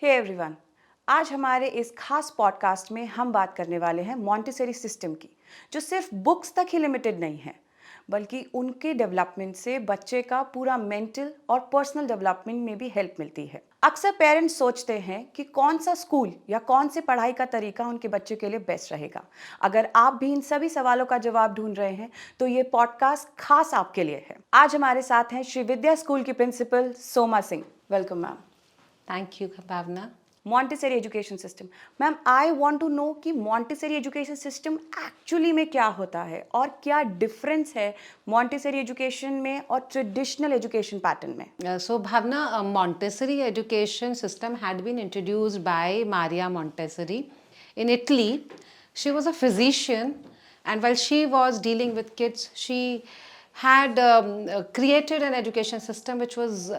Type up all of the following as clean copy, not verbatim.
Hey everyone, आज हमारे इस खास पॉडकास्ट में हम बात करने वाले हैं मॉन्टेसरी सिस्टम की, जो सिर्फ बुक्स तक ही लिमिटेड नहीं है, बल्कि उनके डेवलपमेंट से बच्चे का पूरा मेंटल और पर्सनल डेवलपमेंट में भी हेल्प मिलती है। अक्सर पेरेंट्स सोचते हैं कि कौन सा स्कूल या कौन से पढ़ाई का तरीका उनके बच्चे के लिए बेस्ट रहेगा। अगर आप भी इन सभी सवालों का जवाब ढूंढ रहे हैं तो ये पॉडकास्ट खास आपके लिए है। आज हमारे साथ हैं श्री विद्या स्कूल की principal Soma Singh. Welcome ma'am. Thank you, Bhavna. Montessori education system. Ma'am, I want to know कि मॉन्टेसरी एजुकेशन सिस्टम एक्चुअली में क्या होता है और क्या डिफरेंस है मॉन्टेसरी एजुकेशन में और ट्रेडिशनल एजुकेशन पैटर्न में। So, Bhavna, a Montessori education system had been introduced by Maria Montessori in Italy. She was a physician, and while she was dealing with kids, she had created an education system which was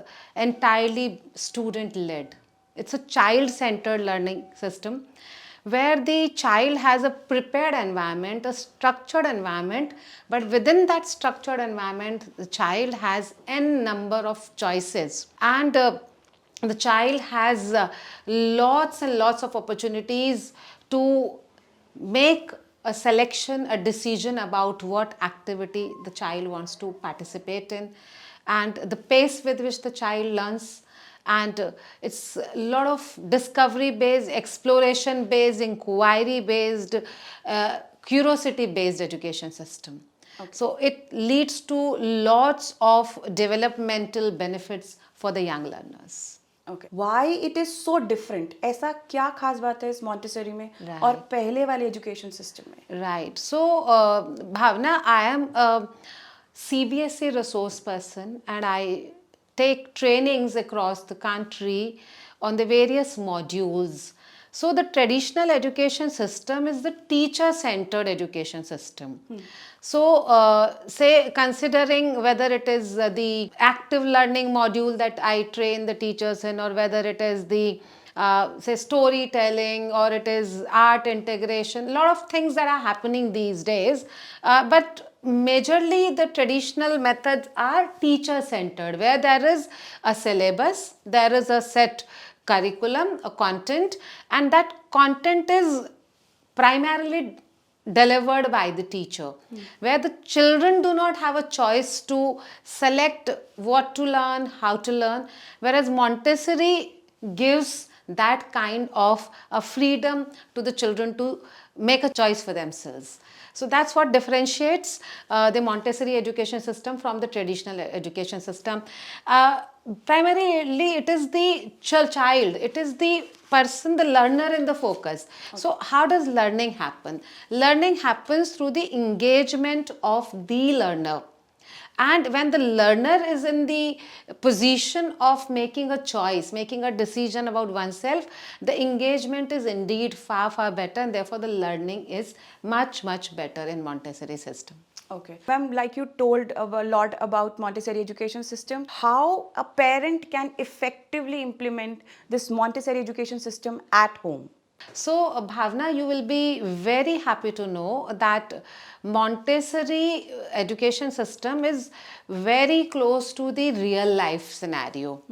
entirely student-led. It's a child-centered learning system where the child has a prepared environment, a structured environment, but within that structured environment, the child has n number of choices, and the child has lots and lots of opportunities to make a selection, a decision about what activity the child wants to participate in, and the pace with which the child learns. And it's a lot of discovery based, exploration based, inquiry based, curiosity based education system. Okay. So it leads to lots of developmental benefits for the young learners. Okay, why it is so different? ऐसा क्या खास बात है इस Montessori में और पहले वाले एजुकेशन सिस्टम में? Right, so Bhavna, I am CBSE resource person, and I take trainings across the country on the various modules. So the traditional education system is the teacher-centered education system. So say considering whether it is the active learning module that I train the teachers in, or whether it is the say storytelling, or it is art integration, a lot of things that are happening these days, but majorly the traditional methods are teacher centered, where there is a syllabus, there is a set curriculum, a content, and that content is primarily delivered by the teacher, where the children do not have a choice to select what to learn, how to learn, whereas Montessori gives that kind of a freedom to the children to make a choice for themselves. So that's what differentiates the Montessori education system from the traditional education system. Primarily, it is the child, it is the person, the learner in the focus. Okay. So how does learning happen? Learning happens through the engagement of the learner. And when the learner is in the position of making a choice, making a decision about oneself, the engagement is indeed far, far better, and therefore the learning is much, much better in Montessori system. Okay. Ma'am, like you told a lot about Montessori education system, how a parent can effectively implement this Montessori education system at home? So, Bhavna, you will be very happy to know that Montessori education system is very close to the real life scenario.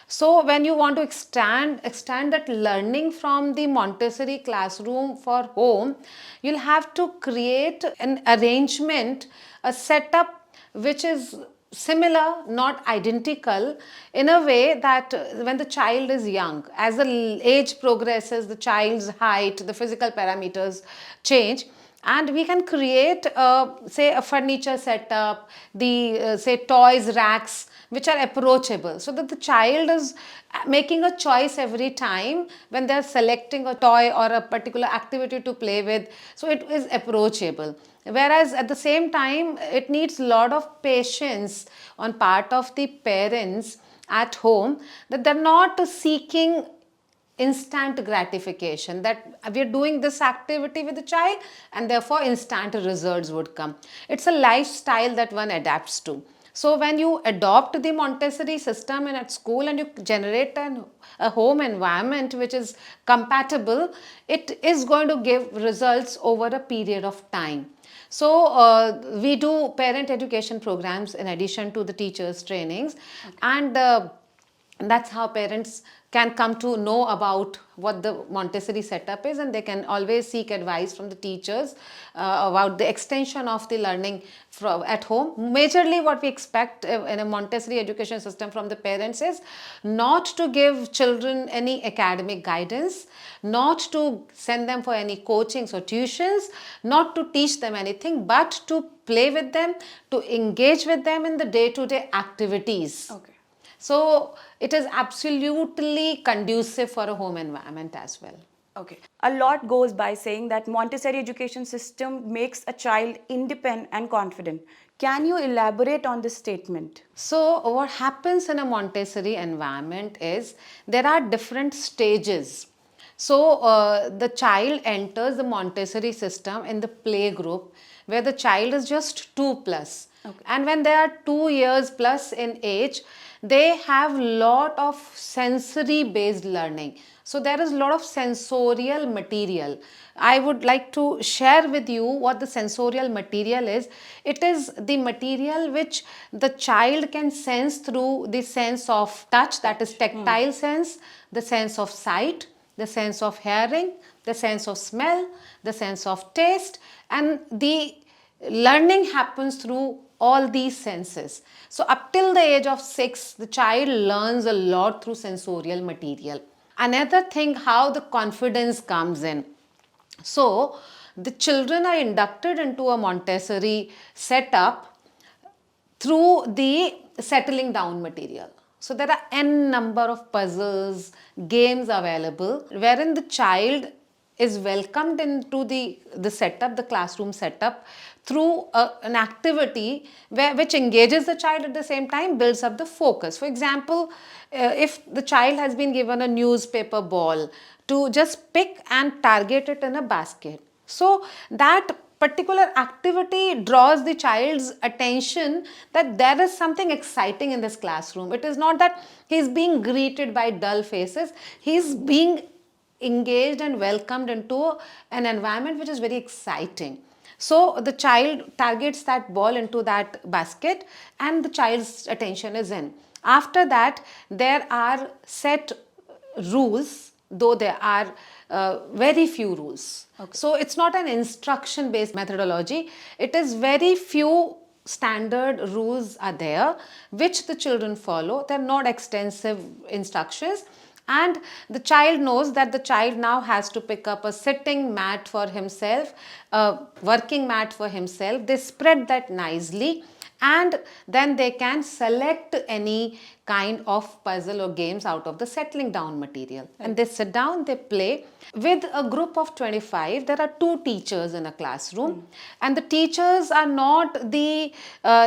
So, when you want to extend that learning from the Montessori classroom for home, you'll have to create an arrangement, a setup which is similar, not identical, in a way that when the child is young, as the age progresses, the child's height, the physical parameters change, and we can create say a furniture setup, the say toys racks which are approachable, so that the child is making a choice every time when they are selecting a toy or a particular activity to play with, so it is approachable. Whereas at the same time, it needs a lot of patience on part of the parents at home, that they're not seeking instant gratification, that we are doing this activity with the child and therefore instant results would come. It's a lifestyle that one adapts to. So when you adopt the Montessori system at school and you generate a home environment which is compatible, it is going to give results over a period of time. So we do parent education programs in addition to the teachers trainings, and And that's how parents can come to know about what the Montessori setup is, and they can always seek advice from the teachers about the extension of the learning at home. Majorly, what we expect in a Montessori education system from the parents is not to give children any academic guidance, not to send them for any coachings or tuitions, not to teach them anything, but to play with them, to engage with them in the day-to-day activities. Okay. So it is absolutely conducive for a home environment as well. Okay. A lot goes by saying that Montessori education system makes a child independent and confident. Can you elaborate on this statement? So what happens in a Montessori environment is there are different stages. So the child enters the Montessori system in the play group where the child is just 2 plus. Okay. And when they are 2 years plus in age, they have lot of sensory based learning. So there is a lot of sensorial material. I would like to share with you what the sensorial material is. It is the material which the child can sense through the sense of touch, that is tactile sense, the sense of sight, the sense of hearing, the sense of smell, the sense of taste, and the learning happens through all these senses. So up till the age of 6, the child learns a lot through sensorial material. Another thing, how the confidence comes in. So the children are inducted into a Montessori setup through the settling down material. So there are n number of puzzles, games available wherein the child is welcomed into the setup, the classroom setup, through an activity which engages the child, at the same time builds up the focus. For example, if the child has been given a newspaper ball to just pick and target it in a basket. So that particular activity draws the child's attention that there is something exciting in this classroom. It is not that he is being greeted by dull faces. He is being engaged and welcomed into an environment which is very exciting. So the child targets that ball into that basket and the child's attention is in. After that, there are set rules, though there are very few rules. Okay. So it's not an instruction based methodology. It is very few standard rules are there which the children follow. They're not extensive instructions. And the child knows that the child now has to pick up a sitting mat for himself, a working mat for himself. They spread that nicely and then they can select any kind of puzzle or games out of the settling down material. And they sit down, they play. With a group of 25, there are 2 teachers in a classroom. And the teachers are not the,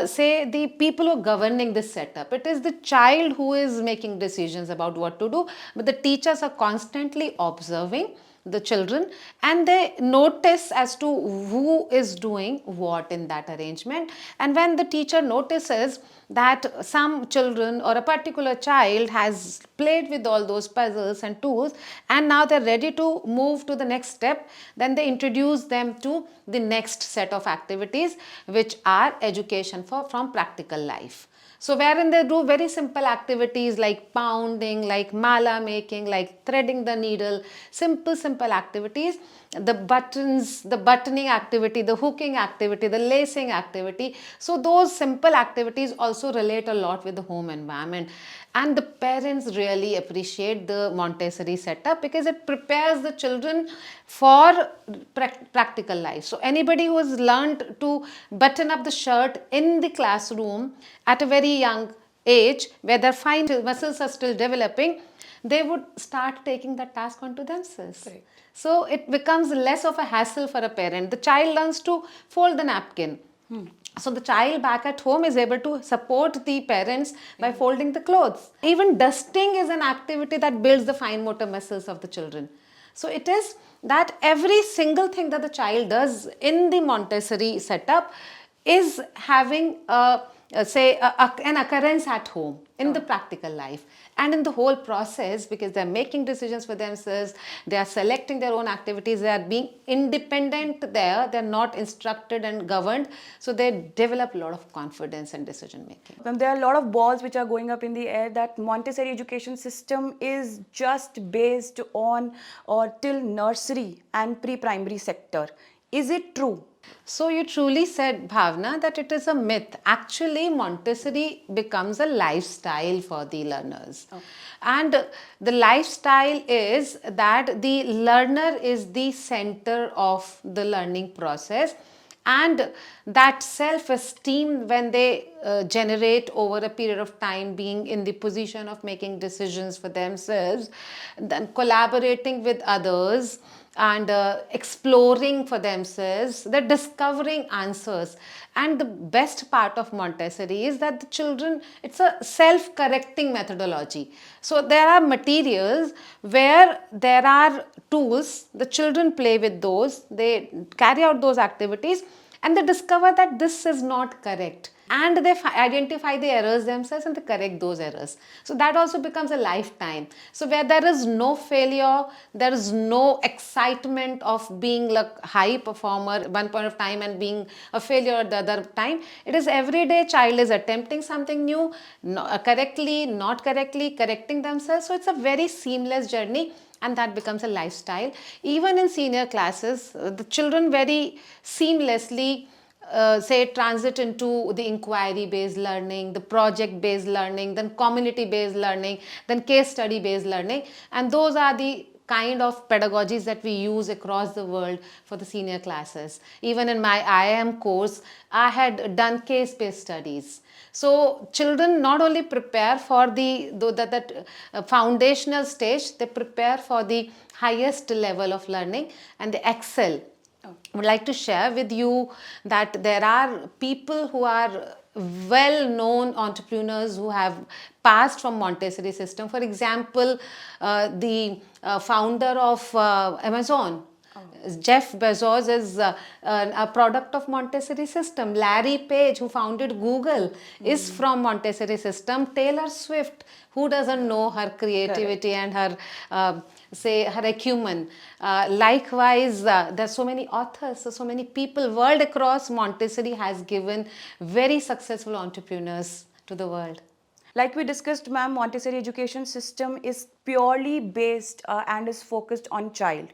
say, the people who are governing this setup. It is the child who is making decisions about what to do. But the teachers are constantly observing the children and they notice as to who is doing what in that arrangement. And when the teacher notices that some children or a particular child has played with all those puzzles and tools and now they're ready to move to the next step, then they introduce them to the next set of activities which are education from practical life. So wherein they do very simple activities like pounding, like mala making, like threading the needle, simple activities. The buttons, the buttoning activity, the hooking activity, the lacing activity. So those simple activities also relate a lot with the home environment. And the parents really appreciate the Montessori setup because it prepares the children for practical life. So anybody who has learned to button up the shirt in the classroom at a very young age, where their fine muscles are still developing, they would start taking that task onto themselves. Right. So it becomes less of a hassle for a parent. The child learns to fold the napkin. So the child back at home is able to support the parents by folding the clothes. Even dusting is an activity that builds the fine motor muscles of the children. So it is that every single thing that the child does in the Montessori setup is having a say an occurrence at home in the practical life, and in the whole process, because they're making decisions for themselves, they are selecting their own activities, they are being independent there, they're not instructed and governed, so they develop a lot of confidence and decision making. There are a lot of balls which are going up in the air that Montessori education system is just based on or till nursery and pre-primary sector. Is it true? So you truly said, Bhavna, that it is a myth. Actually, Montessori becomes a lifestyle for the learners. And the lifestyle is that the learner is the center of the learning process, and that self-esteem, when they generate over a period of time, being in the position of making decisions for themselves, then collaborating with others, and exploring for themselves, they're discovering answers. And the best part of Montessori is that the children, it's a self-correcting methodology. So there are materials where there are tools, the children play with those, they carry out those activities, and they discover that this is not correct, and they identify the errors themselves and they correct those errors. So that also becomes a lifetime. So where there is no failure, there is no excitement of being like high performer one point of time and being a failure at the other time. It is every day child is attempting something new, correctly, not correctly, correcting themselves. So it's a very seamless journey, and that becomes a lifestyle. Even in senior classes, the children very seamlessly say transit into the inquiry based learning, the project based learning, then community based learning, then case study based learning, and those are the kind of pedagogies that we use across the world for the senior classes. Even in my IIM course, I had done case based studies. So children not only prepare for that foundational stage, they prepare for the highest level of learning, and they excel. I would like to share with you that there are people who are well-known entrepreneurs who have passed from Montessori system. For example, the founder of Amazon, Jeff Bezos, is a product of Montessori system. Larry Page, who founded Google, is from Montessori system. Taylor Swift, who doesn't know her creativity and her say her acumen. Likewise, there are so many authors, so many people world across. Montessori has given very successful entrepreneurs to the world. Like we discussed, ma'am, Montessori education system is purely based and is focused on child.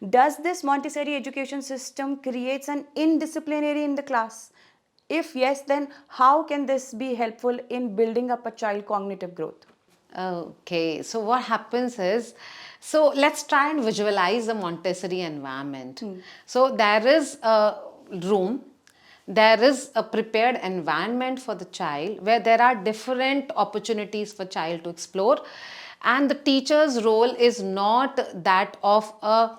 Does this Montessori education system creates an indisciplinary in the class? If yes, then how can this be helpful in building up a child cognitive growth? Okay, so what happens is, so let's try and visualize a Montessori environment. So there is a room, there is a prepared environment for the child where there are different opportunities for child to explore, and the teacher's role is not that of a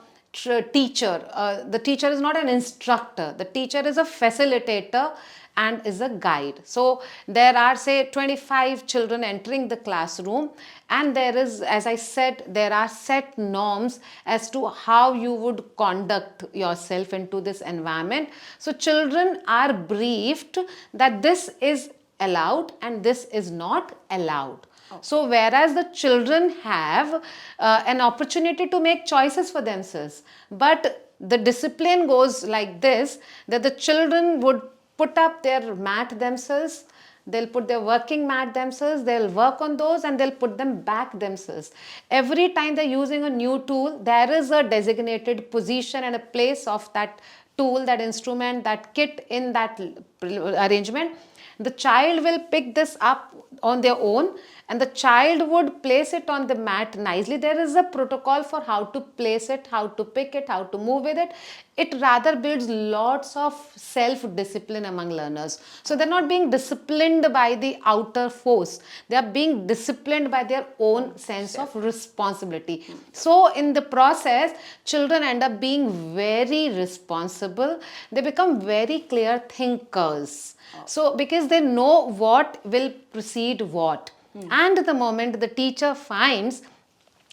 teacher. The teacher is not an instructor, the teacher is a facilitator and is a guide. So there are, say, 25 children entering the classroom, and there is, as I said, there are set norms as to how you would conduct yourself into this environment. So children are briefed that this is allowed and this is not allowed. So whereas the children have an opportunity to make choices for themselves, but the discipline goes like this, that the children would put up their mat themselves, they'll put their working mat themselves, they'll work on those and they'll put them back themselves. Every time they're using a new tool, there is a designated position and a place of that tool, that instrument, that kit in that arrangement. The child will pick this up on their own, and the child would place it on the mat nicely. There is a protocol for how to place it, how to pick it, how to move with it. It rather builds lots of self-discipline among learners. So they're not being disciplined by the outer force. They are being disciplined by their own sense of responsibility. So in the process, children end up being very responsible. They become very clear thinkers. So because they know what will precede what. And the moment the teacher finds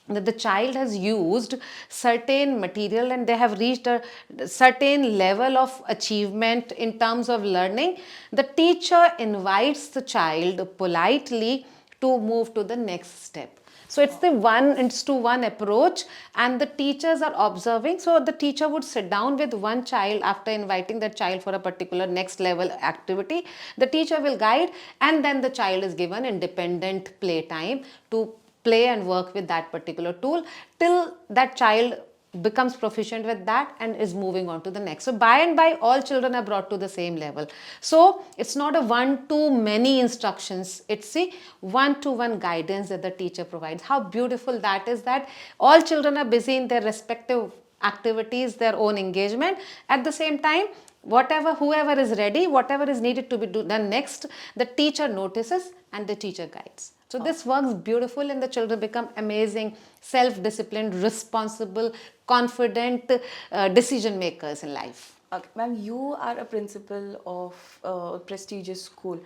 that the child has used certain material and they have reached a certain level of achievement in terms of learning, the teacher invites the child politely to move to the next step. So it's the it's to one approach, and the teachers are observing. So the teacher would sit down with one child after inviting that child for a particular next level activity. The teacher will guide, and then the child is given independent play time to play and work with that particular tool till that child becomes proficient with that and is moving on to the next. So by and by, all children are brought to the same level. So it's not a one-to-many instructions, it's a one-to-one guidance that the teacher provides. How beautiful that is, that all children are busy in their respective activities, their own engagement. At the same time, whoever is ready, whatever is needed to be done next, the teacher notices and the teacher guides. So this works beautiful, and the children become amazing, self-disciplined, responsible, confident decision makers in life. Okay, ma'am, you are a principal of a prestigious school.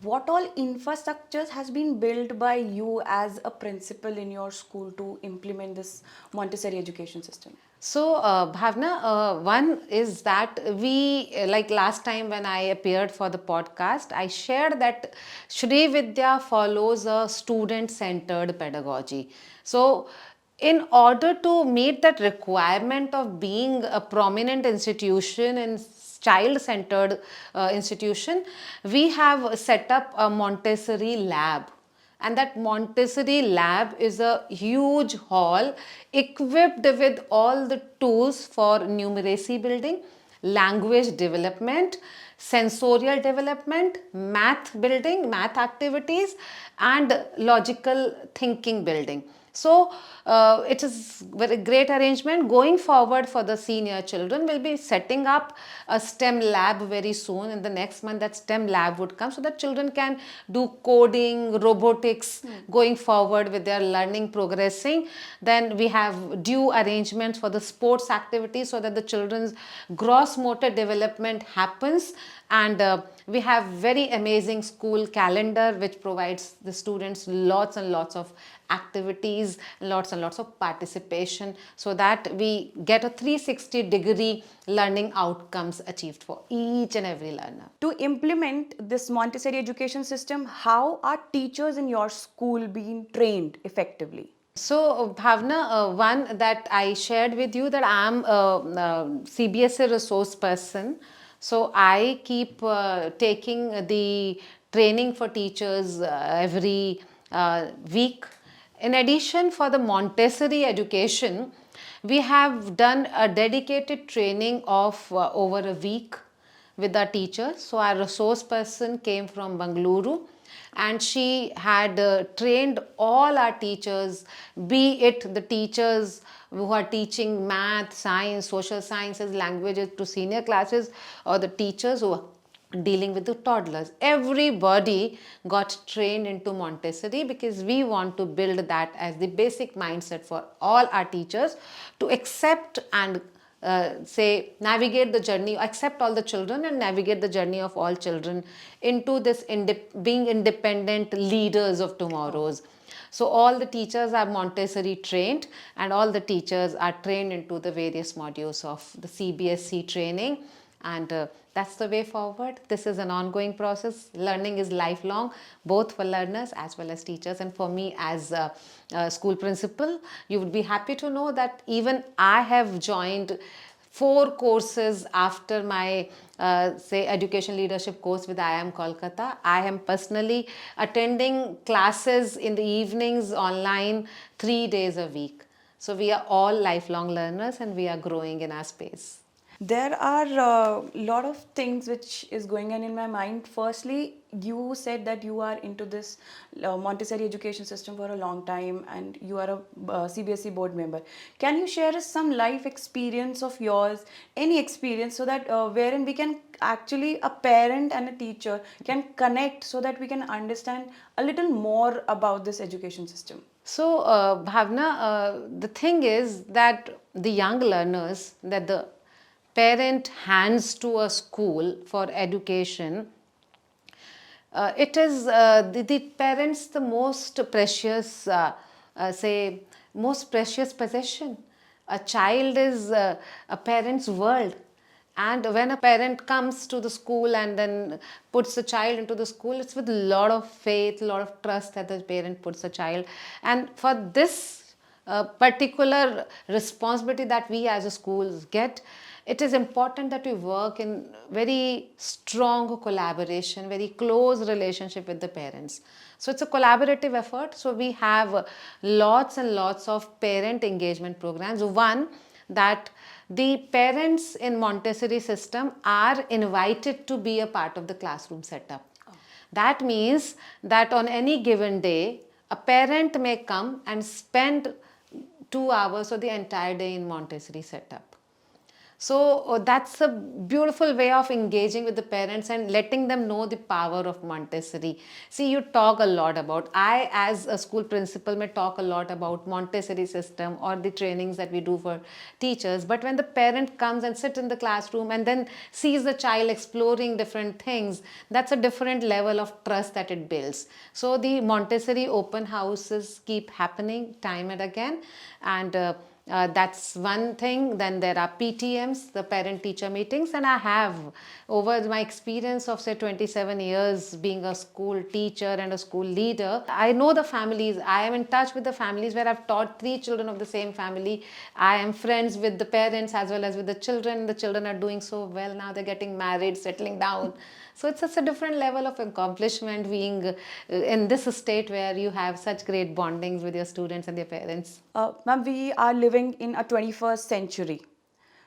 What all infrastructures has been built by you as a principal in your school to implement this Montessori education system? So, Bhavna, one is that we, like last time when I appeared for the podcast, I shared that Shree Vidya follows a student-centered pedagogy. So, in order to meet that requirement of being a prominent institution and child-centered institution, we have set up a Montessori lab. And that Montessori lab is a huge hall equipped with all the tools for numeracy building, language development, sensorial development, math building, math activities, and logical thinking building. So it is very great arrangement. Going forward for the senior children, we'll be setting up a STEM lab very soon. In the next month, that STEM lab would come so that children can do coding, robotics going forward with their learning progressing. Then we have due arrangements for the sports activities so that the children's gross motor development happens. And we have very amazing school calendar which provides the students lots and lots of activities, lots and lots of participation, so that we get a 360-degree learning outcomes achieved for each and every learner. To implement this Montessori education system, how are teachers in your school being trained effectively? So, Bhavna, one that I shared with you, that I am a CBSE resource person. So, I keep taking the training for teachers every week. In addition, for the Montessori education, we have done a dedicated training of over a week with our teachers. So, our resource person came from Bangalore, and she had trained all our teachers, be it the teachers who are teaching math, science, social sciences, languages to senior classes, or the teachers who are dealing with the toddlers. Everybody got trained into Montessori because we want to build that as the basic mindset for all our teachers to accept and navigate the journey, accept all the children and navigate the journey of all children into this being independent leaders of tomorrow's. So all the teachers are Montessori trained, and all the teachers are trained into the various modules of the CBSE training, and that's the way forward. This is an ongoing process. Learning is lifelong, both for learners as well as teachers. And for me as a school principal, you would be happy to know that even I have joined 4 courses after my education leadership course with IIM Kolkata. I am personally attending classes in the evenings online 3 days a week. So we are all lifelong learners and we are growing in our space. There are a lot of things which is going on in my mind. Firstly, you said that you are into this Montessori education system for a long time and you are a CBSE board member. Can you share us some life experience of yours, any experience, so that wherein we can actually, a parent and a teacher can connect so that we can understand a little more about this education system? So, Bhavna, the thing is that the young learners that the parent hands to a school for education, it is the parents the most precious most precious possession. A child is a parent's world. And when a parent comes to the school and then puts the child into the school, it's with a lot of faith, a lot of trust that the parent puts the child. And for this particular responsibility that we as a schools get, it is important that we work in very strong collaboration, very close relationship with the parents. So it's a collaborative effort. So we have lots and lots of parent engagement programs. One, that the parents in Montessori system are invited to be a part of the classroom setup. That means that on any given day, a parent may come and spend 2 hours or the entire day in Montessori setup. So that's a beautiful way of engaging with the parents and letting them know the power of Montessori. See, you talk a lot about, I as a school principal may talk a lot about Montessori system or the trainings that we do for teachers, but when the parent comes and sits in the classroom and then sees the child exploring different things, that's a different level of trust that it builds. So the Montessori open houses keep happening time and again, and that's one thing. Then there are PTMs, the parent teacher meetings, and I have, over my experience of say 27 years being a school teacher and a school leader, I know the families. I am in touch with the families where I've taught 3 children of the same family. I am friends with the parents as well as with the children. The children are doing so well now, they're getting married, settling down. So it's such a different level of accomplishment being in this state where you have such great bondings with your students and their parents. Ma'am, we are living in a 21st century.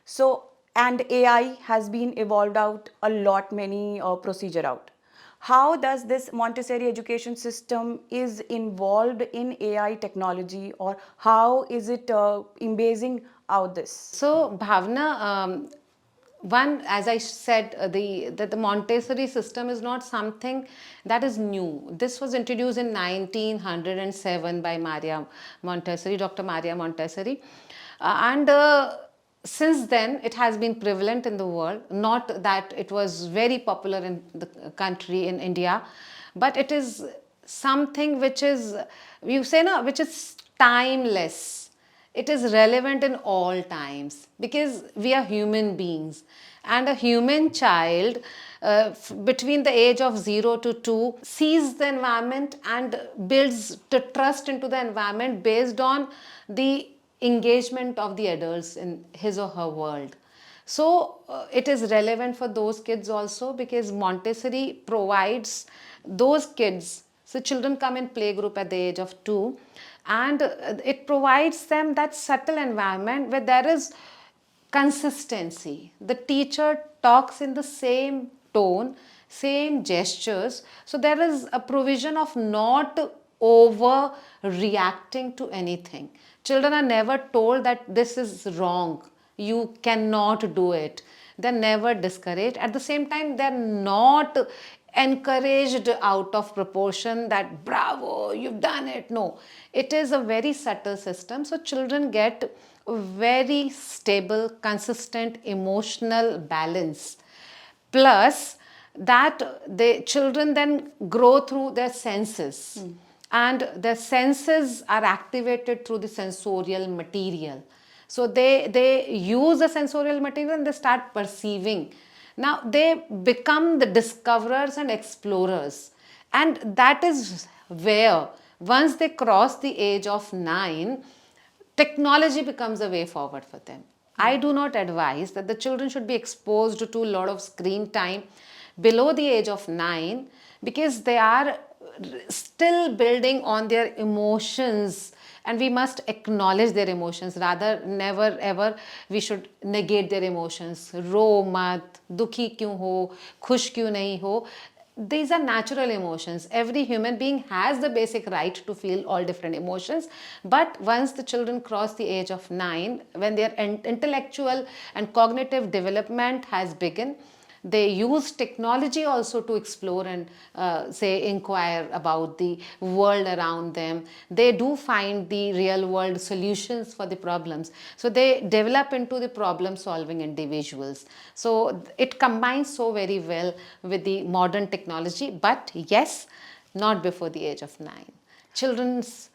So, and AI has been evolved out a lot, many procedure out. How does this Montessori education system is involved in AI technology, or how is it embracing out this? So, Bhavna, one, as I said, the Montessori system is not something that is new. This was introduced in 1907 by Maria Montessori, Dr. Maria Montessori, and since then it has been prevalent in the world. Not that it was very popular in the country, in India, but it is something which is, you say na, which is timeless. It is relevant in all times because we are human beings, and a human child between the age of 0 to 2 sees the environment and builds the trust into the environment based on the engagement of the adults in his or her world. So it is relevant for those kids also, because Montessori provides those kids. So children come in playgroup at the age of 2, and it provides them that subtle environment where there is consistency. The teacher talks in the same tone, same gestures. So there is a provision of not overreacting to anything. Children are never told that this is wrong, you cannot do it. They're never discouraged. At the same time, they're not encouraged out of proportion that bravo, you've done it. No, it is a very subtle system. So children get very stable, consistent emotional balance. Plus, that the children then grow through their senses, and their senses are activated through the sensorial material. So they use the sensorial material and they start perceiving. Now they become the discoverers and explorers, and that is where, once they cross the age of 9, technology becomes a way forward for them. I do not advise that the children should be exposed to a lot of screen time below the age of 9, because they are still building on their emotions, and we must acknowledge their emotions. Rather, never ever we should negate their emotions. रो मत, दुखी क्यों हो, खुश क्यों नहीं हो. These are natural emotions. Every human being has the basic right to feel all different emotions. But once the children cross the age of 9, when their intellectual and cognitive development has begun, they use technology also to explore and say inquire about the world around them. They do find the real world solutions for the problems. So they develop into the problem solving individuals. So it combines so very well with the modern technology. But yes, not before the age of 9. Children's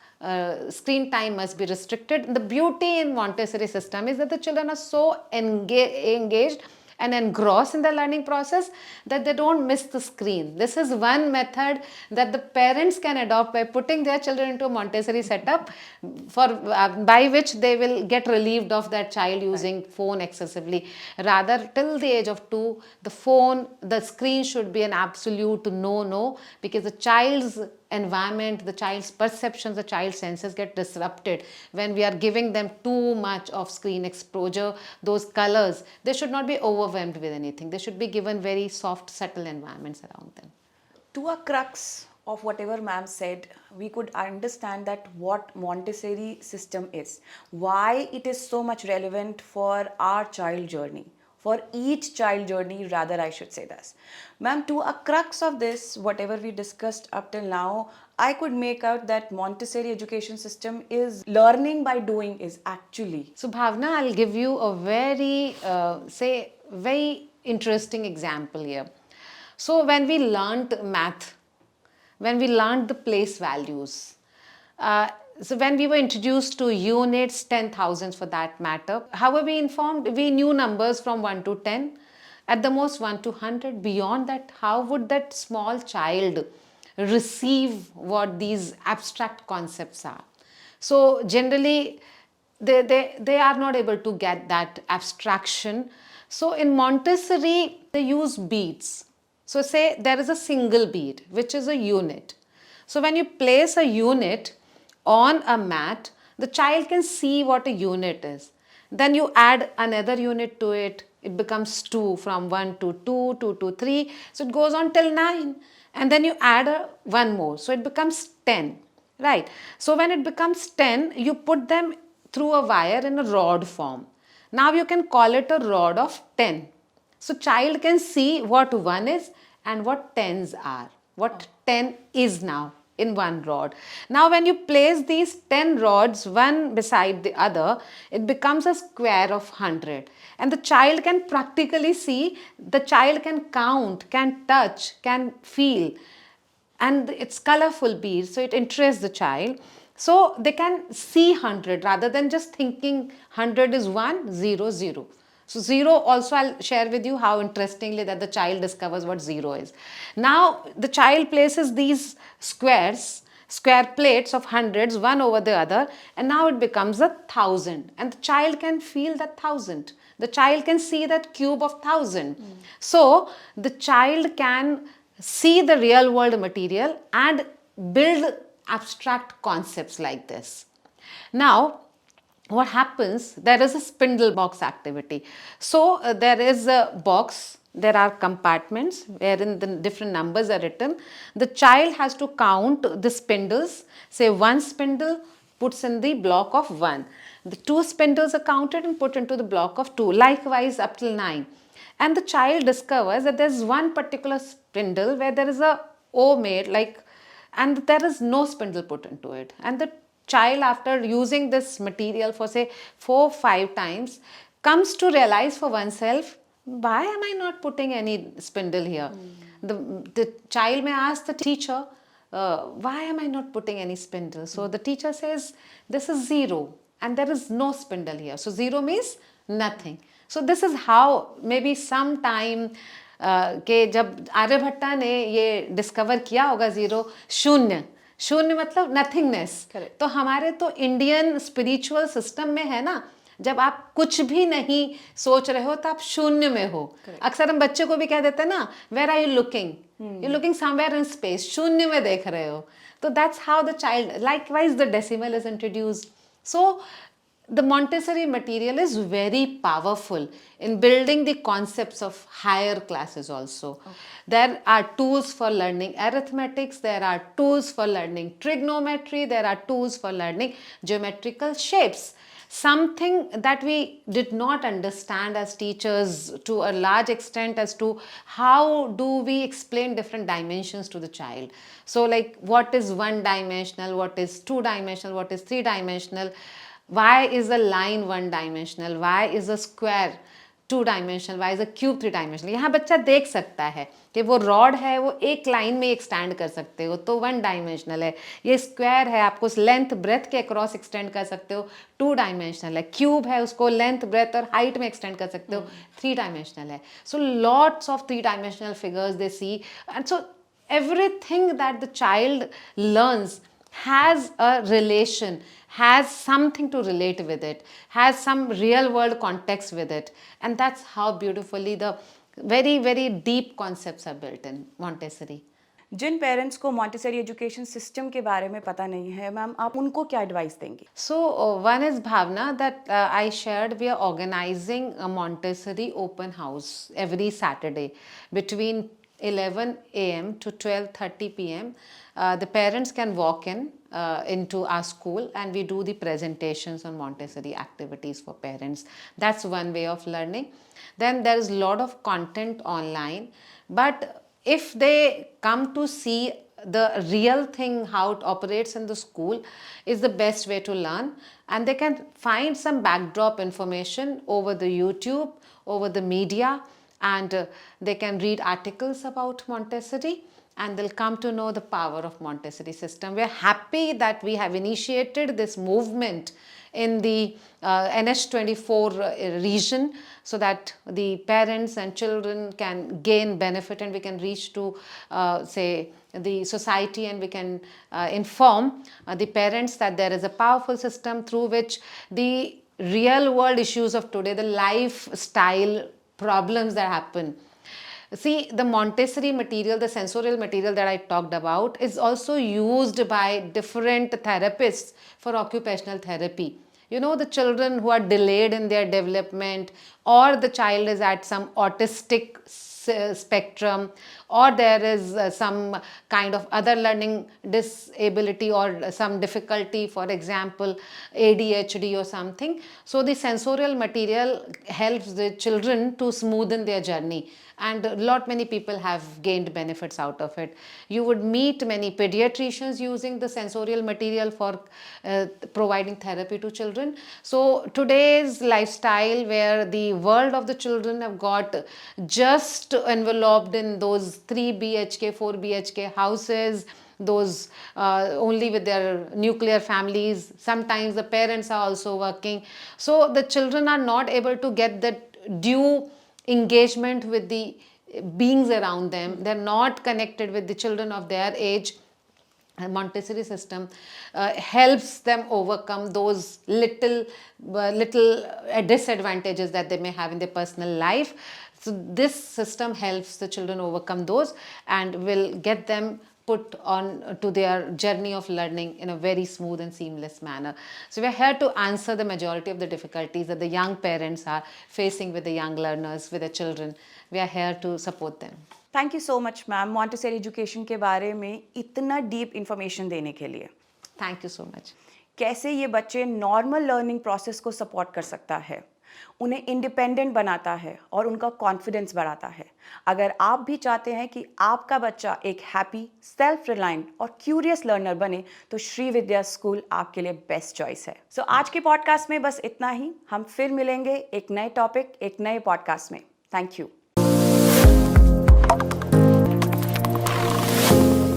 screen time must be restricted. The beauty in Montessori system is that the children are so engaged and engrossed in the learning process that they don't miss the screen. This is one method that the parents can adopt by putting their children into a Montessori setup by which they will get relieved of that child using phone excessively. Rather, till the age of 2, the screen should be an absolute no, because the child's environment, the child's perceptions, the child's senses get disrupted when we are giving them too much of screen exposure. Those colors, they should not be overwhelmed with anything. They should be given very soft, subtle environments around them. To a crux of whatever ma'am said, we could understand that what Montessori system is, why it is so much relevant for our child journey, for each child journey, rather I should say this. Ma'am, to a crux of this, whatever we discussed up till now, I could make out that Montessori education system is learning by doing is actually. So Bhavna, I'll give you a very interesting example here. So when we learned math, when we learned the place values, so when we were introduced to units, 10,000 for that matter, how were we informed? We knew numbers from 1 to 10, at the most 1 to 100. Beyond that, how would that small child receive what these abstract concepts are? So generally, they are not able to get that abstraction. So in Montessori, they use beads. So say there is a single bead, which is a unit. So when you place a unit on a mat, the child can see what a unit is. Then you add another unit to it. It becomes 2, from 1 to 2, 2 to 3. So it goes on till 9. And then you add one more. So it becomes 10. Right. So when it becomes 10, you put them through a wire in a rod form. Now you can call it a rod of 10. So child can see what 1 is and what 10s are. What 10 is now in one rod. Now when you place these 10 rods one beside the other, it becomes a square of 100. And the child can practically see, the child can count, can touch, can feel. And it's colorful beads, so it interests the child. So they can see 100 rather than just thinking 100 is 1, 0, 0. So 0 also I'll share with you how interestingly that the child discovers what 0 is. Now the child places these square plates of hundreds one over the other, and now it becomes 1,000, and the child can feel that 1,000. The child can see that cube of 1,000. So the child can see the real world material and build abstract concepts like this. Now what happens, there is a spindle box activity. So there is a box, there are compartments wherein the different numbers are written. The child has to count the spindles. Say 1 spindle puts in the block of 1. The 2 spindles are counted and put into the block of 2. Likewise up till 9. And the child discovers that there's one particular spindle where there is a O made, and there is no spindle put into it. And the child, after using this material for say 4-5 times, comes to realize for oneself, why am I not putting any spindle here? The child may ask the teacher, why am I not putting any spindle? So the teacher says, this is 0 and there is no spindle here. So 0 means nothing. So this is how maybe some time के जब आर्यभट्टा ने ये discover किया होगा 0, शून्य मतलब nothingness. तो हमारे तो इंडियन स्पिरिचुअल सिस्टम में है ना, जब आप कुछ भी नहीं सोच रहे हो तो आप शून्य में हो. अक्सर हम बच्चे को भी कह देते हैं ना, where are you looking, you looking somewhere in space, शून्य में देख रहे हो. तो that's how the child, likewise the decimal is introduced. So the Montessori material is very powerful in building the concepts of higher classes also. Okay. There are tools for learning arithmetics, there are tools for learning trigonometry, there are tools for learning geometrical shapes. Something that we did not understand as teachers to a large extent as to how do we explain different dimensions to the child. So like what is one dimensional, what is two dimensional, what is three dimensional. Why is a line one dimensional? Why is a square two dimensional? Why is a cube three dimensional? यहाँ बच्चा देख सकता है कि वो rod है वो एक लाइन में एक्सटेंड कर सकते हो तो 1 डायमेंशनल है, ये स्क्वायर है आपको लेंथ ब्रेथ के अक्रॉस एक्सटेंड कर सकते हो 2 डायमेंशनल है, क्यूब है उसको लेंथ ब्रेथ और हाइट में एक्सटेंड कर सकते हो 3 डायमेंशनल है. So lots of 3 dimensional figures they see, and so everything that the child learns has a relation, has something to relate with it, has some real world context with it, and that's how beautifully the very very deep concepts are built in Montessori. जिन parents को Montessori education system के बारे में पता नहीं है ma'am, आप उनको क्या एडवाइस देंगी? So one is Bhavna, that I shared, we are organizing a Montessori open house every Saturday between 11 a.m. to 12:30 p.m. The parents can walk in into our school and we do the presentations on Montessori activities for parents. That's one way of learning. Then there is a lot of content online, but if they come to see the real thing, how it operates in the school, is the best way to learn, and they can find some backdrop information over the YouTube, over the media, and they can read articles about Montessori, and they'll come to know the power of Montessori system. We're happy that we have initiated this movement in the NH24 region, so that the parents and children can gain benefit, and we can reach to say the society, and we can inform the parents that there is a powerful system through which the real world issues of today, the lifestyle problems that happen. See, the Montessori material, the sensorial material that I talked about, is also used by different therapists for occupational therapy. You know, the children who are delayed in their development, or the child is at some autistic spectrum, or there is some kind of other learning disability or some difficulty, for example ADHD or something. So the sensorial material helps the children to smoothen their journey, and many people have gained benefits out of it. You would meet many pediatricians using the sensorial material for providing therapy to children. So today's lifestyle, where the world of the children have got just enveloped in those 3 BHK, 4 BHK houses, those only with their nuclear families. Sometimes the parents are also working. So the children are not able to get that due engagement with the beings around them. They're not connected with the children of their age. Montessori system helps them overcome those little disadvantages that they may have in their personal life. So this system helps the children overcome those and will get them put on to their journey of learning in a very smooth and seamless manner. So we're here to answer the majority of the difficulties that the young parents are facing with the young learners, with the children. We are here to support them. Thank you so much ma'am, Montessori education के बारे में इतना deep information देने के लिए. Thank you so much. कैसे ये बच्चे नॉर्मल लर्निंग प्रोसेस को सपोर्ट कर सकता है, उन्हें इंडिपेंडेंट बनाता है और उनका कॉन्फिडेंस बढ़ाता है. अगर आप भी चाहते हैं कि आपका बच्चा एक हैप्पी, सेल्फ रिलायंट और क्यूरियस लर्नर बने, तो श्री विद्या स्कूल आपके लिए बेस्ट चॉइस है. सो आज के पॉडकास्ट में बस इतना ही. हम फिर मिलेंगे एक नए टॉपिक, एक नए पॉडकास्ट में. Thank you.